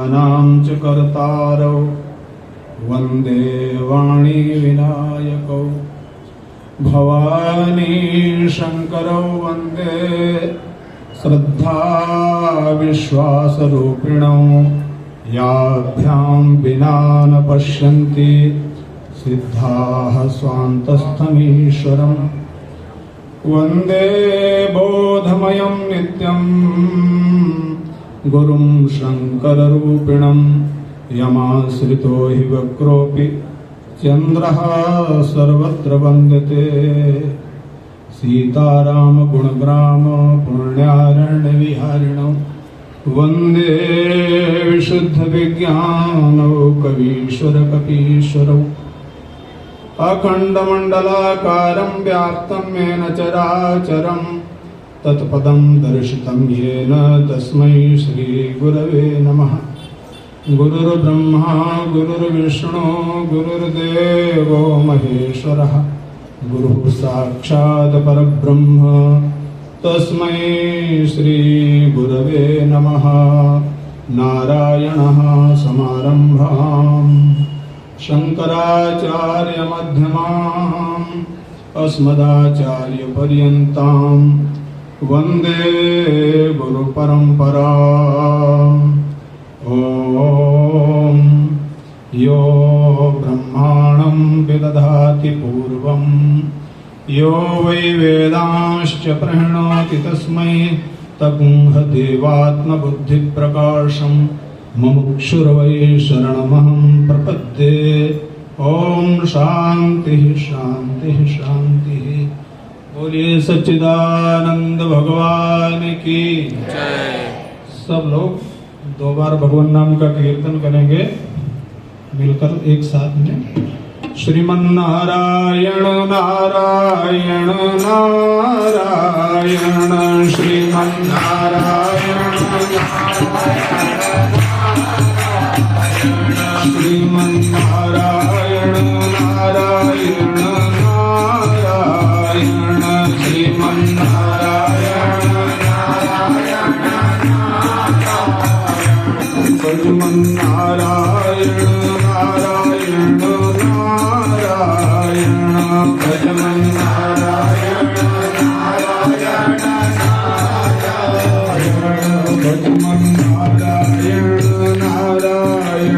विद्यानां च कर्तारौ वन्दे वाणी विनायकौ भवानी शंकरौ वन्दे श्रद्धा विश्वासरूपिणौ याभ्यां विना न पश्यन्ति सिद्धाः स्वान्तस्थमीश्वरम् वन्दे बोधमयं नित्यं गुरुं शङ्कररूपिणं यमाश्रितो हि वक्रोऽपि चन्द्रः सर्वत्र वन्द्यते सीताराम गुणग्राम पुण्यारण्यविहारिणौ वन्दे विशुद्धविज्ञानौ कवीश्वर कपीश्वरौ अखण्डमण्डलाकारं व्याप्तं येन चराचरं तत्पदं दर्शितं येन तस्मै श्रीगुरवे नमः। गुरुर्ब्रह्मा गुरुर्विष्णु गुरुर्देवो महेश्वरः गुरुः साक्षात् परब्रह्म तस्मै श्रीगुरवे नमः। नारायणः समारम्भाम् शङ्कराचार्यमध्यमाम् अस्मदाचार्यपर्यन्तां वन्दे गुरुपरम्पराम्। ॐ यो ब्रह्माणं विदधाति पूर्वं यो वै वेदांश्च प्रणोति तस्मै तगुंहदेवात्मबुद्धिप्रकाशं मुमुक्षुर्वै शरणमहं प्रपद्ये। ॐ शान्तिः शान्तिः शान्तिः। बोलिए सच्चिदानंद भगवान की जय। सब लोग 2 बार भगवान नाम का कीर्तन करेंगे मिलकर एक साथ में। श्रीमन्नारायण नारायण नारायण श्रीमन्नारायण श्रीमन्नारायण नारायण नारायण श्रीमन्नारायण भजमन्नारायण नारायण नारायण भजमन्नारायण नारायण नारायण भजमन्नारायण नारायण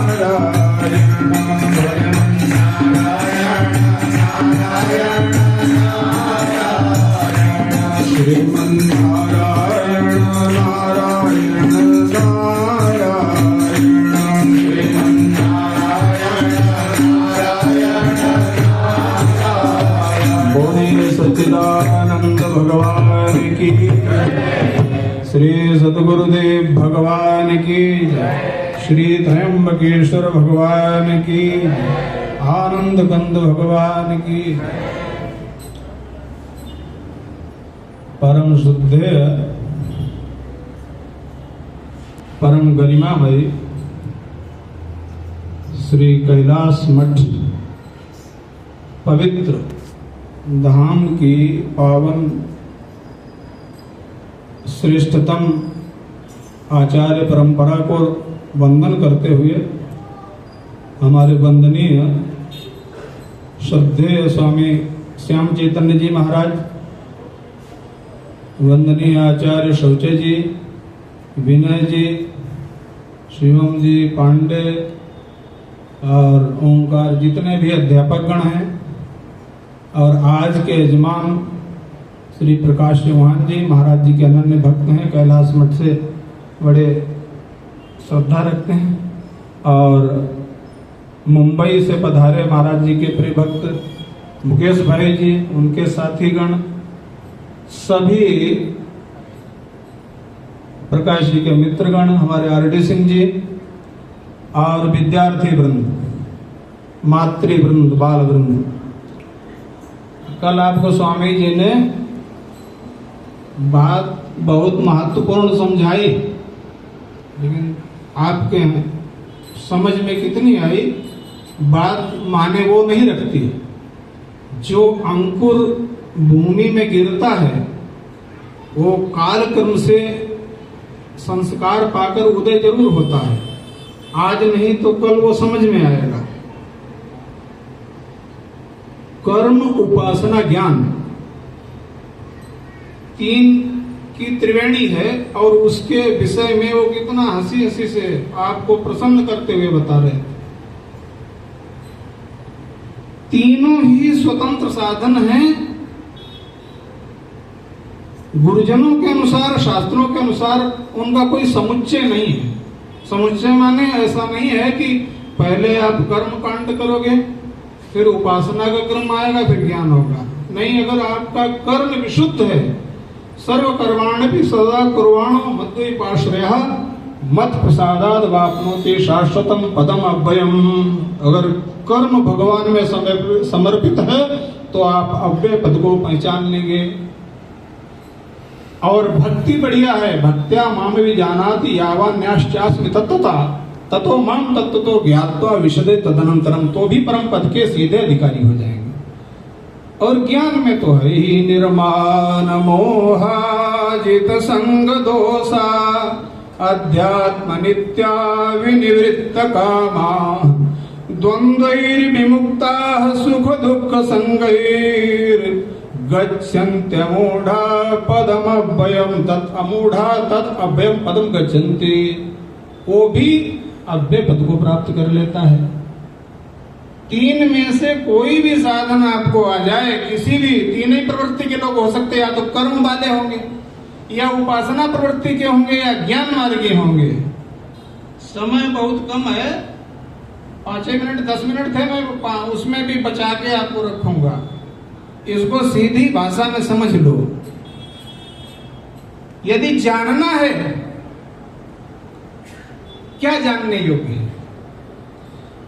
नारायण भजमन्नारायण नारायण नारायण श्रीमन्नारायण नारायण सच्चिदानंद भगवान की श्री सद्गुरुदेव भगवान की श्री त्र्यंबकेश्वर भगवान की आनंद कंद भगवान की। परम शुद्धेय परम गरिमामय श्री कैलाश मठ पवित्र धाम की पावन श्रेष्ठतम आचार्य परंपरा को वंदन करते हुए हमारे वंदनीय श्रद्धेय स्वामी श्याम चैतन्य जी महाराज, वंदनीय आचार्य शौचे जी, विनय जी, शिवम जी पांडे और ओंकार, जितने भी अध्यापक गण हैं और आज के यजमान श्री प्रकाश चौहान जी महाराज जी के अनन्य भक्त हैं, कैलाश मठ से बड़े श्रद्धा रखते हैं। और मुंबई से पधारे महाराज जी के प्रिय भक्त मुकेश भाई जी, उनके साथीगण, सभी प्रकाश जी के मित्रगण, हमारे आरडी सिंह जी और विद्यार्थी वृंद, मातृ वृंद, बाल वृंद। कल आपको स्वामी जी ने बात बहुत महत्वपूर्ण समझाई, लेकिन आपके समझ में कितनी आई, बात माने वो नहीं रखती। जो अंकुर भूमि में गिरता है वो कालक्रम से संस्कार पाकर उदय जरूर होता है, आज नहीं तो कल वो समझ में आएगा। कर्म, उपासना, ज्ञान, तीन की त्रिवेणी है और उसके विषय में वो कितना हंसी हंसी से आपको प्रसन्न करते हुए बता रहे थे। तीनों ही स्वतंत्र साधन हैं। गुरुजनों के अनुसार, शास्त्रों के अनुसार उनका कोई समुच्चय नहीं है। समुच्चय माने ऐसा नहीं है कि पहले आप कर्म कांड करोगे, फिर उपासना का क्रम आएगा, फिर ज्ञान होगा। नहीं, अगर आपका कर्म विशुद्ध है, सर्व कर्माण्यपि सदा कुर्वाणो मद्वैपाश्रयः मत प्रसादाद वाप्नोति शाश्वतम पदम अव्ययम। अगर कर्म भगवान में समर्पित है तो आप अव्यय पद को पहचान लेंगे। और भक्ति बढ़िया है, भक्त्या माम विजानाति यावान्याश्चास्मि तत्त्वता ततो माम तत्त्वतो ज्ञात्वा विशदे तदनंतरम, तो भी परम पद के सीधे अधिकारी हो जाएंगे। और ज्ञान में तो है ही निर्माण मोहाजित संग दोषा अध्यात्म नित्या विनिवृत्त कामा द्वंद्वैर्विमुक्ता सुख दुख संगैर गच्छन्त्यमूढ़ा पदम अव्ययम तत् अमूढ़ा तत् अव्ययम पदम गच्छन्ति। वो भी अव्यय पद को प्राप्त कर लेता है। तीन में से कोई भी साधन आपको आ जाए, किसी भी तीन ही प्रवृत्ति के लोग हो सकते, या तो कर्म वाले होंगे, या उपासना प्रवृत्ति के होंगे, या ज्ञान मार्गी होंगे। समय बहुत कम है, 5 मिनट 10 मिनट थे, मैं उसमें भी बचा के आपको रखूंगा। इसको सीधी भाषा में समझ लो। यदि जानना है, क्या जानने योग्य है?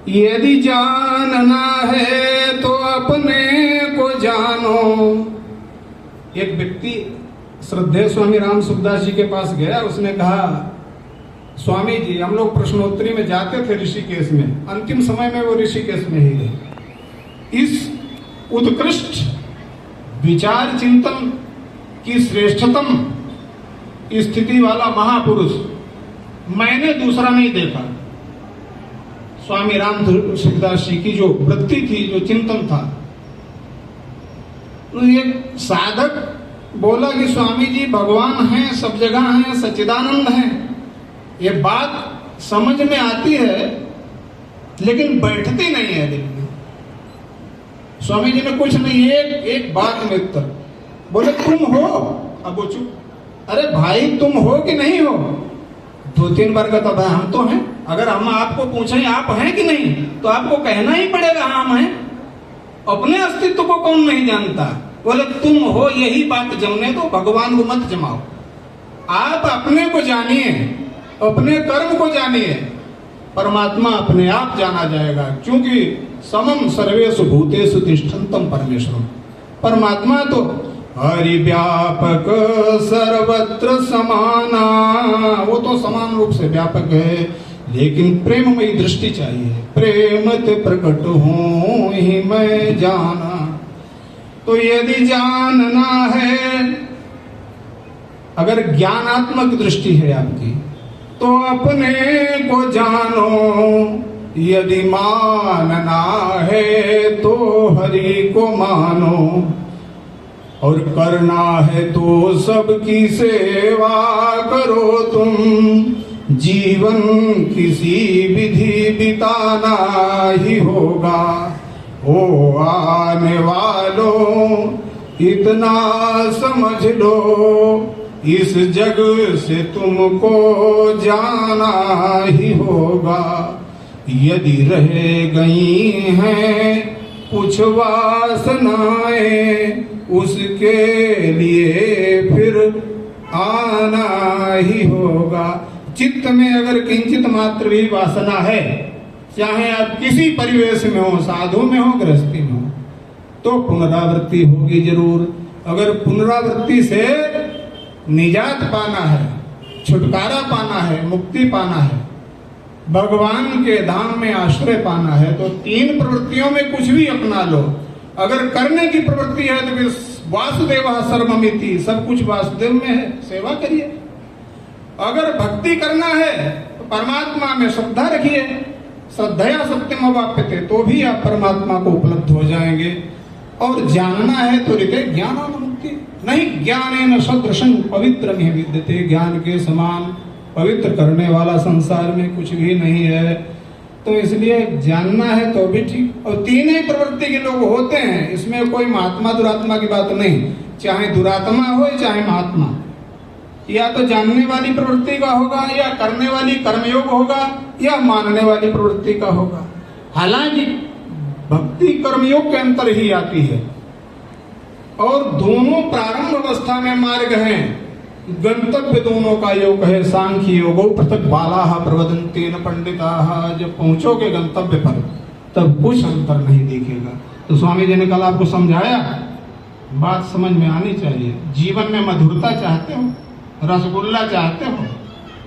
यदि जानना है तो अपने को जानो। एक व्यक्ति श्रद्धेय स्वामी राम सुखदास जी के पास गया, उसने कहा, स्वामी जी, हम लोग प्रश्नोत्तरी में जाते थे ऋषिकेश में, अंतिम समय में वो ऋषिकेश में ही रहे। इस उत्कृष्ट विचार चिंतन की श्रेष्ठतम स्थिति वाला महापुरुष मैंने दूसरा नहीं देखा। स्वामी राम सुखदास जी की जो वृत्ति थी, जो चिंतन था, तो एक साधक बोला कि स्वामी जी भगवान हैं, सब जगह हैं, सच्चिदानंद हैं। ये बात समझ में आती है लेकिन बैठती नहीं है दिल में। स्वामी जी ने कुछ नहीं, एक बात में उत्तर बोले, तुम हो? अब वो चुप। अरे भाई, तुम हो कि नहीं हो? 2-3 बार कहता, भाई हम तो हैं। अगर हम आपको पूछें आप हैं कि नहीं, तो आपको कहना ही पड़ेगा हम हैं। अपने अस्तित्व को कौन नहीं जानता? बोले तुम हो, यही बात जमने दो, भगवान को मत जमाओ। आप अपने को जानिए, अपने कर्म को जानिए, परमात्मा अपने आप जाना जाएगा। क्योंकि समम सर्वेषु भूतेषु तिष्ठन्तम परमेश्वरम। परमात्मा तो हरि व्यापक सर्वत्र समाना, वो तो समान रूप से व्यापक है, लेकिन प्रेममयी दृष्टि चाहिए। प्रेम ते प्रकट हूं ही मैं जाना। तो यदि जानना है, अगर ज्ञानात्मक दृष्टि है आपकी, तो अपने को जानो। यदि मानना है तो हरि को मानो, और करना है तो सबकी सेवा करो तुम। जीवन किसी विधि बिताना ही होगा। ओ आने वालों, इतना समझ लो, इस जग से तुमको जाना ही होगा। यदि रह गई हैं कुछ वासनाएं, उसके लिए फिर आना ही होगा। चित्त में अगर किंचित मात्र भी वासना है, चाहे आप किसी परिवेश में हो, साधु में हो, गृहस्थी में हो, तो पुनरावृत्ति होगी जरूर। अगर पुनरावृत्ति से निजात पाना है, छुटकारा पाना है, मुक्ति पाना है, भगवान के धाम में आश्रय पाना है, तो 3 प्रवृत्तियों में कुछ भी अपना लो। अगर करने की प्रवृत्ति है तो फिर वासुदेव सर्वमिति, सब कुछ वासुदेव में है, सेवा करिए। अगर भक्ति करना है तो परमात्मा में श्रद्धा रखिए, श्रद्धया सत्यम अवाप्यते, तो भी आप परमात्मा को उपलब्ध हो जाएंगे। और जानना है तो हृदय ज्ञानानुमुक्ति, नहीं ज्ञानेन सदृशं पवित्रम हि विद्यते, ज्ञान के समान पवित्र करने वाला संसार में कुछ भी नहीं है। तो इसलिए जानना है तो भी ठीक। और तीन ही प्रवृत्ति के लोग होते हैं, इसमें कोई महात्मा दुरात्मा की बात नहीं, चाहे दुरात्मा हो चाहे महात्मा, या तो जानने वाली प्रवृत्ति का होगा, या करने वाली कर्मयोग होगा, या मानने वाली प्रवृत्ति का होगा। हालांकि भक्ति कर्मयोग के अंतर ही आती है, और दोनों प्रारंभ अवस्था में मार्ग हैं। गंतव्य दोनों का योग है सांख्य योगो पृथक बालाः प्रवदन्ते न पंडिताः। जब पहुंचोगे गंतव्य पर तब कुछ अंतर नहीं दिखेगा। तो स्वामी जी ने कल आपको समझाया, बात समझ में आनी चाहिए। जीवन में मधुरता चाहते हो, रसगुल्ला चाहते हो,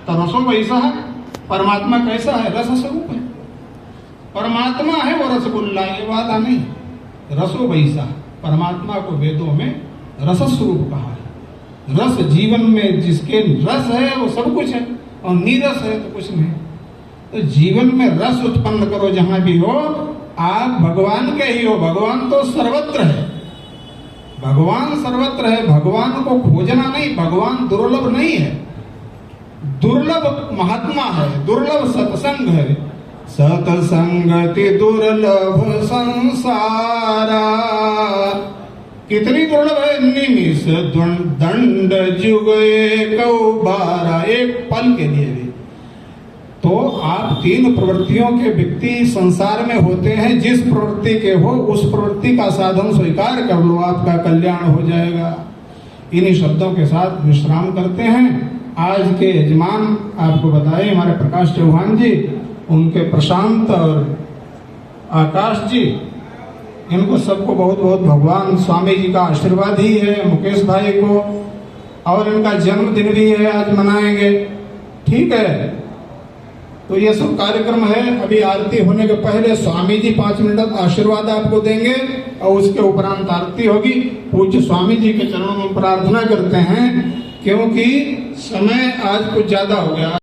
तो रसो वैसा है। परमात्मा कैसा है? रस स्वरूप है। परमात्मा है वो रसगुल्ला, ये बात नहीं। रसो वैसा, परमात्मा को वेदों में रस स्वरूप कहा है। रस जीवन में जिसके रस है वो सब कुछ है, और नीरस है तो कुछ नहीं। तो जीवन में रस उत्पन्न करो, जहां भी हो आप भगवान के ही हो। भगवान तो सर्वत्र है, भगवान सर्वत्र है। भगवान को खोजना नहीं, भगवान दुर्लभ नहीं है। दुर्लभ महात्मा है, दुर्लभ सत्संग है। सत्संगति दुर्लभ संसारा, कितनी दुर्लभ है। निमिष दंड जुग एकौ बारा, एक पल के लिए भी। तो आप तीन प्रवृत्तियों के व्यक्ति संसार में होते हैं। जिस प्रवृत्ति के हो उस प्रवृत्ति का साधन स्वीकार कर लो, आपका कल्याण हो जाएगा। इन्हीं शब्दों के साथ विश्राम करते हैं। आज के यजमान आपको बताए हमारे प्रकाश चौहान जी, उनके प्रशांत और आकाश जी, इनको सबको बहुत बहुत भगवान स्वामी जी का आशीर्वाद ही है। मुकेश भाई को, और इनका जन्मदिन भी है, आज मनाएंगे। ठीक है, तो ये सब कार्यक्रम है। अभी आरती होने के पहले स्वामी जी 5 मिनट आशीर्वाद आपको देंगे, और उसके उपरांत आरती होगी। पूज्य स्वामी जी के चरणों में प्रार्थना करते हैं, क्योंकि समय आज कुछ ज्यादा हो गया।